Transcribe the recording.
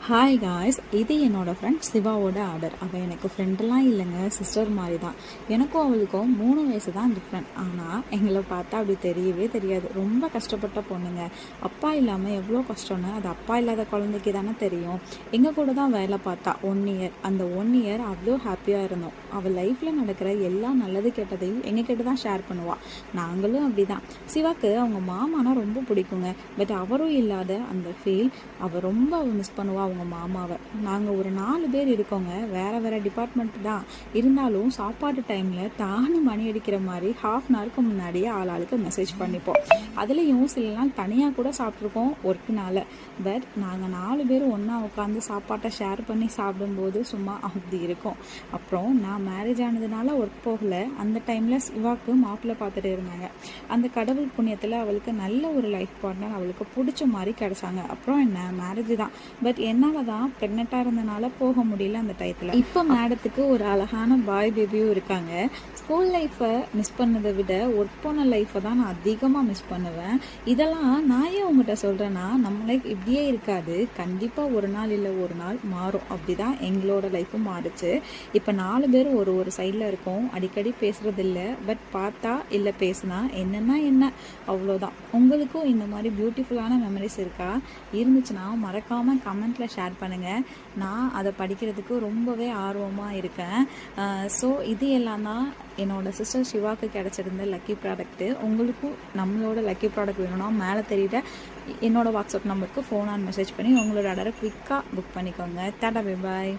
Hi guys, இது என்னோட friend சிவாவோட order. அவள் எனக்கு ஃப்ரெண்டெல்லாம் இல்லைங்க, சிஸ்டர் மாதிரி தான். எனக்கும் அவளுக்கும் 3 வயசு தான் டிஃப்ரெண்ட். ஆனால் எங்களை பார்த்தா அப்படி தெரியவே தெரியாது. ரொம்ப கஷ்டப்பட்ட பொண்ணுங்க. அப்பா இல்லாமல் எவ்வளோ கஷ்டம்னு அது அப்பா இல்லாத குழந்தைக்கு தானே தெரியும். எங்கள் கூட தான் வேலை பார்த்தா 1 இயர். அந்த 1 இயர் அவ்வளோ ஹாப்பியாக இருந்தோம். அவள் லைஃப்பில் நடக்கிற எல்லா நல்லது கெட்டதையும் எங்ககிட்ட தான் ஷேர் பண்ணுவாள். நாங்களும் அப்படி தான். சிவாக்கு அவங்க மாமானா ரொம்ப பிடிக்குங்க. பட் அவரும் இல்லாத அந்த ஃபீல் அவள் ரொம்ப மிஸ் பண்ணுவாள் அவங்க மாமாவை. நாங்கள் ஒரு 4 பேர் இருக்கோங்க. வேறு வேறு டிபார்ட்மெண்ட் தான் இருந்தாலும் சாப்பாட்டு டைமில் தானு மணி அடிக்கிற மாதிரி ½ அன் ஹவருக்கு முன்னாடியே ஆளுக்கு மெசேஜ் பண்ணிப்போம். அதுலேயும் சில நாள் தனியாக கூட சாப்பிட்ருக்கோம் ஒர்க்குனால. பட் நாங்கள் 4 பேர் ஒன்றா உட்காந்து சாப்பாட்டை ஷேர் பண்ணி சாப்பிடும்போது சும்மா அப்படி இருக்கும். அப்புறம் நான் மேரேஜ் ஆனதுனால ஒர்க் போகலை. அந்த டைமில் சிவாக்கு மாப்பிள்ளை பார்த்துட்டு இருந்தாங்க. அந்த கடவுள் புண்ணியத்தில் அவளுக்கு நல்ல ஒரு லைஃப் பார்ட்னர் அவளுக்கு பிடிச்ச மாதிரி கிடச்சாங்க. அப்புறம் என்ன மேரேஜ் தான். பட் என்னால் தான் ப்ரெக்னெண்ட்டாக இருந்தனால போக முடியல அந்த டயத்தில். இப்போ மேடத்துக்கு ஒரு அழகான பாய் பேபியும் இருக்காங்க. ஸ்கூல் லைஃப்பை மிஸ் பண்ணதை விட ஒர்க் போன லைஃப்பை தான் நான் அதிகமாக மிஸ் பண்ணுவேன். இதெல்லாம் நான் ஏன் உங்கள்கிட்ட சொல்கிறேன்னா, நம்ம லைஃப் இப்படியே இருக்காது. கண்டிப்பாக ஒரு நாள் இல்லை ஒரு நாள் மாறும். அப்படி தான் எங்களோட லைஃப்பும் மாறுச்சு. இப்போ 4 பேர் ஒரு சைடில் இருக்கோம். அடிக்கடி பேசுகிறது இல்லை. பட் பார்த்தா இல்லை பேசுனா என்னென்னா என்ன, அவ்வளோதான். உங்களுக்கும் இந்த மாதிரி பியூட்டிஃபுல்லான மெமரிஸ் இருக்கா? இருந்துச்சுன்னா மறக்காமல் கமெண்ட்டில் ஷேர் பண்ணுங்கள். நான் அதை படிக்கிறதுக்கு ரொம்பவே ஆர்வமாக இருக்கேன். ஸோ இது எல்லாம் தான் என்னோட சிஸ்டர் சிவாக்கு கிடச்சிருந்த லக்கி ப்ராடக்ட்டு. உங்களுக்கும் நம்மளோட லக்கி ப்ராடக்ட் வேணும்னா மேலே தெரியுற என்னோடய வாட்ஸ்அப் நம்பருக்கு ஃபோன் ஆன் மெசேஜ் பண்ணி உங்களோட ஆர்டரை குயிக்காக புக் பண்ணிக்கோங்க. Tata, bye bye.